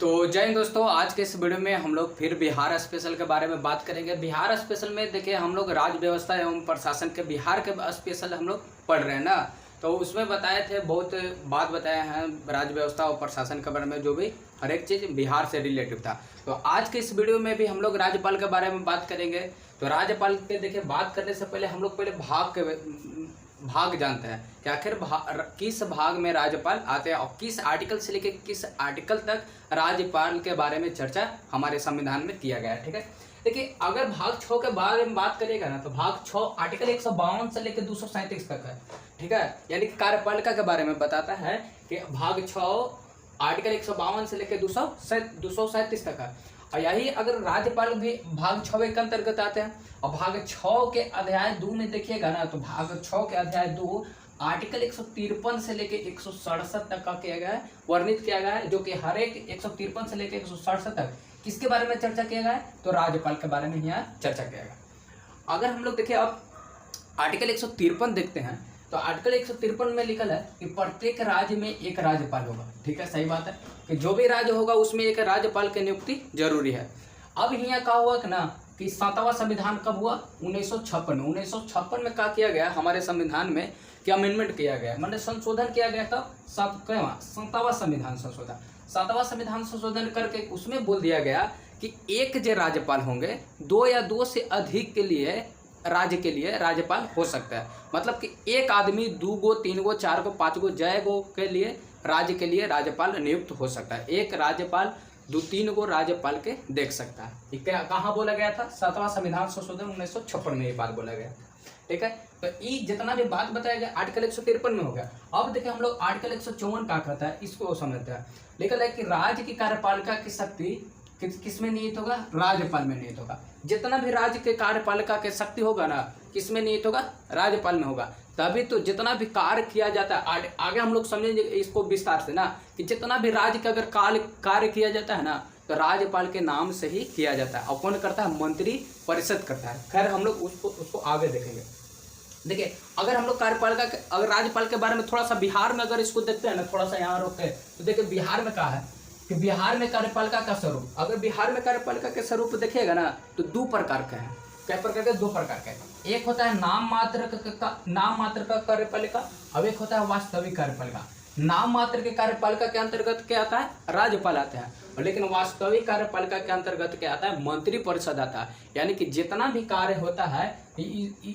तो जय हिंद दोस्तों, आज के इस वीडियो में हम लोग फिर बिहार स्पेशल के बारे में बात करेंगे। बिहार स्पेशल में देखिए हम लोग राज्य व्यवस्था एवं प्रशासन के बिहार के स्पेशल हम लोग पढ़ रहे हैं ना, तो उसमें बताए थे बहुत बात बताए हैं राज्य व्यवस्था और प्रशासन के बारे में, जो भी हर एक चीज़ बिहार से रिलेटिव था। तो आज के इस वीडियो में भी हम लोग राज्यपाल के बारे में बात करेंगे। तो राज्यपाल के देखिए बात करने से पहले हम लोग पहले भाग जानते हैं कि आखिर किस भाग में राज्यपाल आते हैं और किस आर्टिकल से लेकर किस आर्टिकल तक राज्यपाल के बारे में चर्चा हमारे संविधान में किया गया है। ठीक है, देखिए अगर भाग 6 के बारे में बात करिएगा ना, तो भाग 6 आर्टिकल 152 से लेकर 237 तक है। ठीक है, यानी कि कार्यपालिका के बारे में बताता है कि भाग 6 आर्टिकल 152 से लेकर 237 तक है। और यही अगर राज्यपाल भी भाग 6 के अंतर्गत आते हैं। और भाग 6 के अध्याय 2 में देखिएगा ना, तो भाग 6 के अध्याय 2 आर्टिकल 153 से लेके 167 तक का किया गया है, वर्णित किया गया है, जो कि हर एक 153 से लेके 167 तक किसके बारे में चर्चा किया गया है, तो राज्यपाल के बारे में यहाँ चर्चा किया गया। अगर हम लोग देखें अब आर्टिकल 153 देखते हैं, तो आर्टिकल 153 में लिखल है कि प्रत्येक राज्य में एक राज्यपाल होगा। ठीक है, सही बात है कि जो भी राज्य होगा उसमें एक राज्यपाल की नियुक्ति जरूरी है। अब यहाँ का हुआ कि ना कि 7वां संविधान कब हुआ, 1956 में क्या किया गया हमारे संविधान में कि अमेंडमेंट किया गया, मतलब संशोधन किया गया। तब 7वां संविधान संशोधन, 7वां संविधान संशोधन करके उसमें बोल दिया गया कि एक जो राज्यपाल होंगे, 2 या 2 से अधिक के लिए राज्य के लिए राज्यपाल हो सकता है। मतलब कि एक आदमी 2 गो 3 गो 4 गो 5 गो जय गो के लिए राज्य के लिए राज्यपाल नियुक्त हो सकता है। एक राज्यपाल 2-3 गो राज्यपाल के देख सकता है। ये कहाँ बोला गया था, 7वां संविधान संशोधन 1956 में ये बात बोला गया। ठीक है, तो ये जितना भी बात बताया गया आर्टिकल 153 में हो गया। अब देखिए हम लोग आर्टिकल 154 क्या कहता है, इसको समझते हैं। लिखा है कि राज्य की कार्यपालिका की शक्ति किसमें निहित होगा, राज्यपाल में निहित होगा। जितना भी राज्य के कार्यपालिका के शक्ति होगा ना, किसमें निहित होगा, राज्यपाल में होगा। तभी तो जितना भी कार्य किया जाता है, आगे हम लोग समझेंगे इसको विस्तार से ना, कि जितना भी राज्य का अगर कार्य किया जाता है ना, तो राज्यपाल के नाम से ही किया जाता है। और कौन करता है, मंत्री परिषद करता है। खैर हम लोग उसको आगे देखेंगे। देखिए अगर हम लोग कार्यपालिका अगर राज्यपाल के बारे में थोड़ा सा बिहार में अगर इसको देखते हैं ना, थोड़ा सा यहाँ रोकते हैं, तो देखिए बिहार में क्या है कि बिहार में कार्यपालिका का स्वरूप, अगर बिहार में कार्यपालिका के स्वरूप देखिएगा ना, तो 2 प्रकार के हैं। क्या प्रकार के, 2 प्रकार के। एक होता है नाम मात्र का कार्यपालिका, अब एक होता है वास्तविक कार्यपालिका। नाम मात्र के कार्यपालिका के अंतर्गत क्या आता है, राज्यपाल आता है, लेकिन वास्तविक कार्यपालिका के अंतर्गत क्या आता है, मंत्री परिषद आता है। यानी कि जितना भी कार्य होता है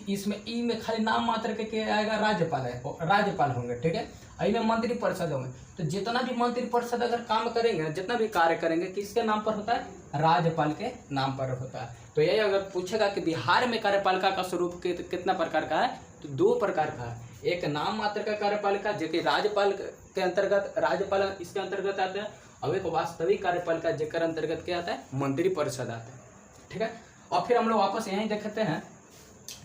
इसमें खाली नाम मात्र के क्या आएगा, राज्यपाल होंगे। ठीक है, में मंत्री परिषद होंगे। तो जितना भी मंत्री परिषद अगर काम करेंगे, जितना भी कार्य करेंगे, किसके नाम पर होता है, राज्यपाल के नाम पर होता है। तो यही अगर पूछेगा कि बिहार में कार्यपालिका का स्वरूप कितना प्रकार का है, तो 2 प्रकार का है। एक नाम मात्र का कार्यपालिका जो कि राज्यपाल के अंतर्गत, राज्यपाल इसके अंतर्गत आता है, और एक वास्तविक कार्यपालिका जेकर अंतर्गत क्या आता है, मंत्री परिषद आता है। ठीक है, और फिर हम लोग वापस यहीं देखते हैं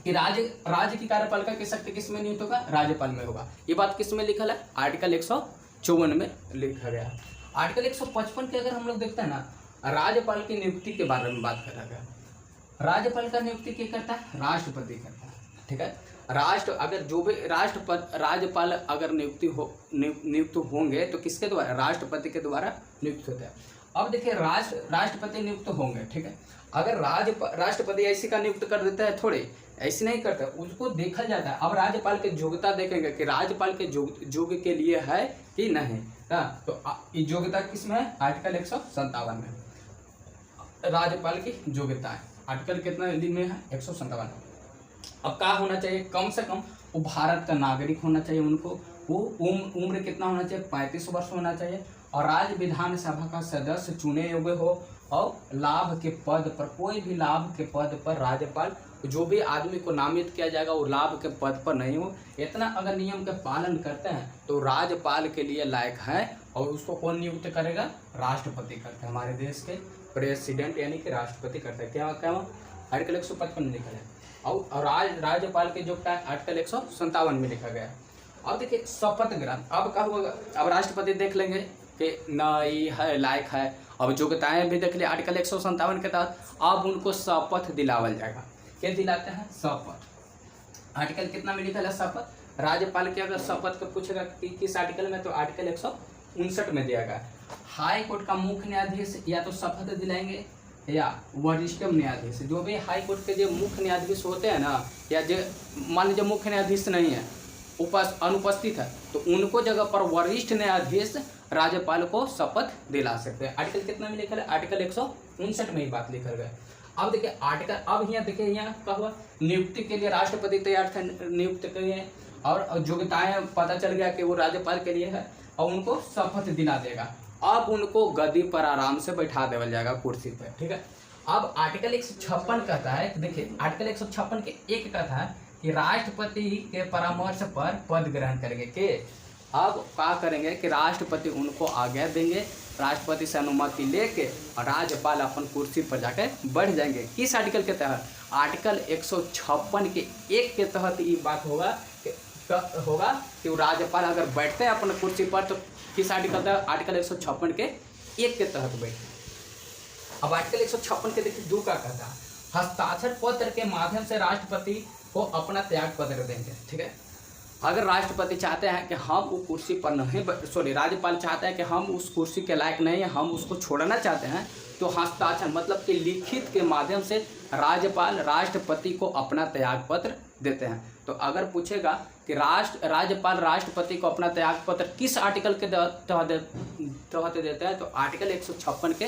कि राज्य की कार्यपालिका की शक्ति किसमें निहित होगा, राज्यपाल में होगा। ये बात किस में लिखा है, आर्टिकल 154 में लिखा गया है। आर्टिकल 155 के अगर हम लोग देखते हैं ना, राज्यपाल की नियुक्ति के बारे में बात करा गया। राज्यपाल का नियुक्ति क्या करता है, राष्ट्रपति करता है। ठीक है, अगर जो भी राज्यपाल अगर नियुक्त होंगे तो किसके द्वारा, राष्ट्रपति के द्वारा नियुक्त होता है। अब देखिए राष्ट्रपति नियुक्त होंगे। ठीक है, अगर राष्ट्रपति ऐसी का नियुक्त कर देता है, थोड़े ऐसे नहीं करता, उसको देखा जाता है। अब राज्यपाल के योग्यता देखेंगे कि राज्यपाल के योग्य के लिए है कि नहीं। तो योग्यता किसमें है, आर्टिकल 157 में राज्यपाल की योग्यता है। आर्टिकल कितना में है, 157। अब क्या होना चाहिए, कम से कम वो भारत का नागरिक होना चाहिए, उनको वो उम्र कितना होना चाहिए, 35 वर्ष होना चाहिए, और राज्य विधानसभा का सदस्य चुने योग्य हो, और लाभ के पद पर, कोई भी लाभ के पद पर राज्यपाल, जो भी आदमी को नामित किया जाएगा वो लाभ के पद पर नहीं हो। इतना अगर नियम का पालन करते हैं तो राज्यपाल के लिए लायक है। और उसको कौन नियुक्त करेगा, राष्ट्रपति करते हैं, हमारे देश के प्रेसिडेंट यानी कि राष्ट्रपति करते हैं। क्या आर्टिकल 155 में लिखा है। और राज्यपाल के जो है आर्टिकल 157 में लिखा गया है। अब देखिए शपथ ग्रहण, अब क्या होगा, अब राष्ट्रपति देख लेंगे कि नहीं है, लायक है। अब योग्यताएं भी देख लिया आर्टिकल 157 के तहत। अब उनको शपथ दिलावल जाएगा। क्या दिलाते हैं, शपथ। आर्टिकल कितना में लिखा है, शपथ। राज्यपाल की अगर शपथ को पूछेगा कि किस आर्टिकल में, तो आर्टिकल 159 में दिया गया। हाई कोर्ट का मुख्य न्यायाधीश या तो शपथ दिलाएंगे या वरिष्ठतम न्यायाधीश, जो भी हाई कोर्ट के जो मुख्य न्यायाधीश होते हैं ना, या जो मान लीजिए मुख्य न्यायाधीश नहीं है, अनुपस्थित है, तो उनको जगह पर वरिष्ठ न्यायाधीश राज्यपाल को शपथ दिला सकते हैं। आर्टिकल कितना में लिखा है? आर्टिकल 159 में ये बात लिखा गया। अब देखिए आर्टिकल, अब यहाँ देखिए यहाँ क्या हुआ, नियुक्ति के लिए राष्ट्रपति तैयार थे नियुक्त के लिए, और योग्यताएं पता चल गया कि वो राज्यपाल के लिए है, और उनको शपथ दिला देगा। अब उनको गद्दी पर आराम से बैठा देवल जाएगा कुर्सी पर, ठीक है। अब आर्टिकल 156 कहता है, देखिए आर्टिकल 156 के 1 कहता है कि राष्ट्रपति के परामर्श पर पद ग्रहण करेंगे के। अब क्या करेंगे कि राष्ट्रपति उनको आज्ञा देंगे, राष्ट्रपति से अनुमति लेके और राज्यपाल अपन कुर्सी पर जाकर बैठ जाएंगे। किस आर्टिकल के तहत? आर्टिकल 156 के 1 के तहत ये बात होगा कि वो राज्यपाल अगर बैठते हैं अपन कुर्सी पर, तो किस आर्टिकल तहत? आर्टिकल 156 के 1 के तहत बैठे। अब आर्टिकल 156 के देखिए 2 का कहता है, हस्ताक्षर पत्र के माध्यम से राष्ट्रपति को अपना त्याग पत्र देंगे, ठीक है। अगर राष्ट्रपति चाहते हैं कि हम वो कुर्सी पर नहीं, राज्यपाल चाहते हैं कि हम उस कुर्सी के लायक नहीं हैं, हम उसको छोड़ना चाहते हैं, तो हस्ताक्षर मतलब कि लिखित के माध्यम से राज्यपाल राष्ट्रपति को अपना त्याग पत्र देते हैं। तो अगर पूछेगा कि राज्यपाल राष्ट्रपति को अपना त्याग पत्र किस आर्टिकल के तहत देते हैं, तो आर्टिकल 156 के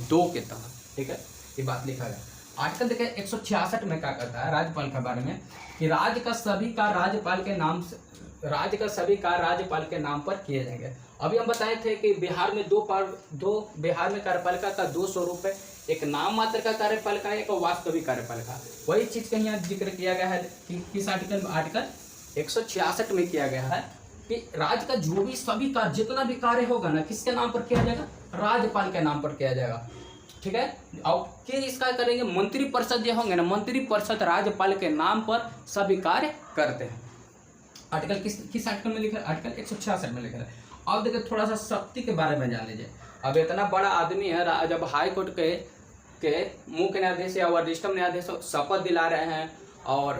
2 के तहत, ठीक है, ये बात लिखा गया। आर्टिकल देखिए 166 में क्या कहता है राज्यपाल के बारे में, कि राज्य का सभी कार्य राज्यपाल के नाम पर किए जाएंगे। अभी हम बताए थे कि बिहार में बिहार में कार्यपालिका का 2 स्वरूप है, एक नाम मात्र का कार्यपालिका, एक वास्तविक कार्यपालिका। वही चीज का यहाँ जिक्र किया गया है कि किस आर्टिकल में? आर्टिकल 166 में किया गया है कि राज्य का जो भी सभी कार्य, जितना भी कार्य होगा ना, किसके नाम पर किया जाएगा? राज्यपाल के नाम पर किया जाएगा, ठीक है। और के इसका करेंगे मंत्रिपरिषद जो होंगे ना, मंत्रिपरिषद राज्यपाल के नाम पर सभी कार्य करते हैं। आर्टिकल किस आर्टिकल में लिखा है? आर्टिकल 166 में लिखा है। अब देखिए थोड़ा सा शक्ति के बारे में जान लीजिए। अब इतना बड़ा आदमी है, जब हाई कोर्ट के मुख्य न्यायाधीश या वरिष्ठतम न्यायाधीश शपथ दिला रहे हैं और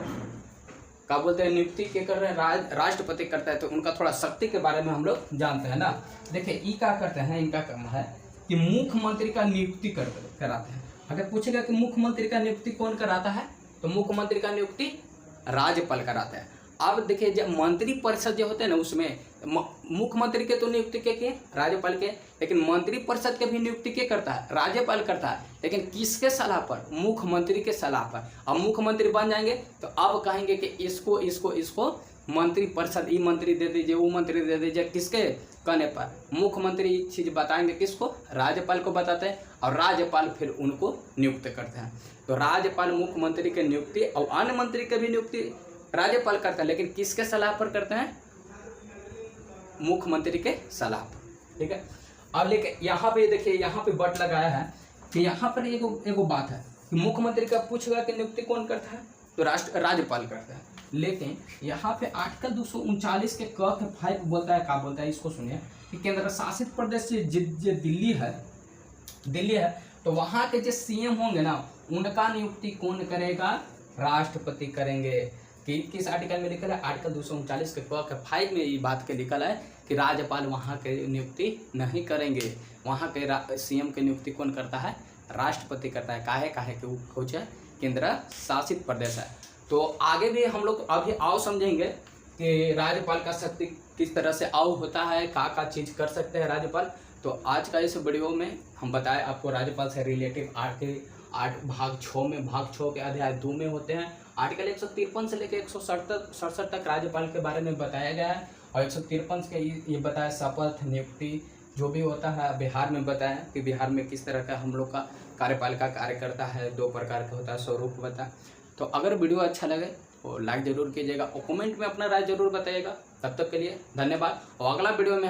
क्या बोलते हैं नियुक्ति के कर रहे हैं, राष्ट्रपति करता है, तो उनका थोड़ा शक्ति के बारे में हम लोग जानते हैं ना। देखिए ये क्या करते हैं, इनका काम है कि मुख्यमंत्री का नियुक्ति कराते हैं। अगर पूछेगा कि मुख्यमंत्री का नियुक्ति कौन कराता है, तो मुख्यमंत्री का नियुक्ति राज्यपाल कराता है। अब देखिए जब मंत्री परिषद जो होते हैं ना, उसमें मुख्यमंत्री के तो नियुक्ति के राज्यपाल के, लेकिन मंत्री परिषद के भी नियुक्ति के करता है? राज्यपाल करता है। लेकिन किसके सलाह पर? मुख्यमंत्री के सलाह पर। अब मुख्यमंत्री बन जाएंगे तो अब कहेंगे कि इसको मंत्री परिषद, ये मंत्री दे दीजिए, वो मंत्री दे दीजिए, किसके कहने पर? मुख्यमंत्री चीज बताएंगे किसको? राज्यपाल को बताते हैं, और राज्यपाल फिर उनको नियुक्त करते हैं। तो राज्यपाल मुख्यमंत्री के नियुक्ति और अन्य मंत्री के भी नियुक्ति राज्यपाल करते हैं, लेकिन किसके सलाह पर करते हैं? मुख्यमंत्री के सलाह पर, ठीक है। अब लेकिन यहाँ पे देखिए, यहाँ पे बट लगाया है कि यहाँ पर एगो बात है कि मुख्यमंत्री का पूछेगा कि नियुक्ति कौन करता है, तो राज्यपाल करता है। लेकिन यहाँ पे आर्टिकल 239 के क 5 बोलता है, क्या बोलता है, इसको सुनिए कि केंद्र शासित प्रदेश से जो दिल्ली है, तो वहाँ के जो सीएम होंगे ना, उनका नियुक्ति कौन करेगा? राष्ट्रपति करेंगे। कि किस आर्टिकल में लिखा है? आर्टिकल 239 के क 5 में ये बात के लिखा है कि राज्यपाल वहाँ के नियुक्ति नहीं करेंगे। वहाँ के सीएम की नियुक्ति कौन करता है? राष्ट्रपति करता है। काहे कि वो कुछ केंद्र शासित प्रदेश है। तो आगे भी हम लोग अभी आओ समझेंगे कि राज्यपाल का शक्ति किस तरह से आओ होता है, का चीज़ कर सकते हैं राज्यपाल। तो आज का इस वीडियो में हम बताएं आपको राज्यपाल से रिलेटिव भाग 6 के अध्याय 2 में होते हैं। आर्टिकल 153 से लेकर 167 तक राज्यपाल के बारे में बताया गया है, और 153 के ये बताया शपथ नियुक्ति जो भी होता है। बिहार में बताया कि बिहार में किस तरह का हम लोग का कार्यपालिका कार्य करता है, 2 प्रकार का होता है, स्वरूप बताया। तो अगर वीडियो अच्छा लगे तो लाइक जरूर कीजिएगा और कमेंट में अपना राय जरूर बताइएगा। तब तक के लिए धन्यवाद, और अगला वीडियो में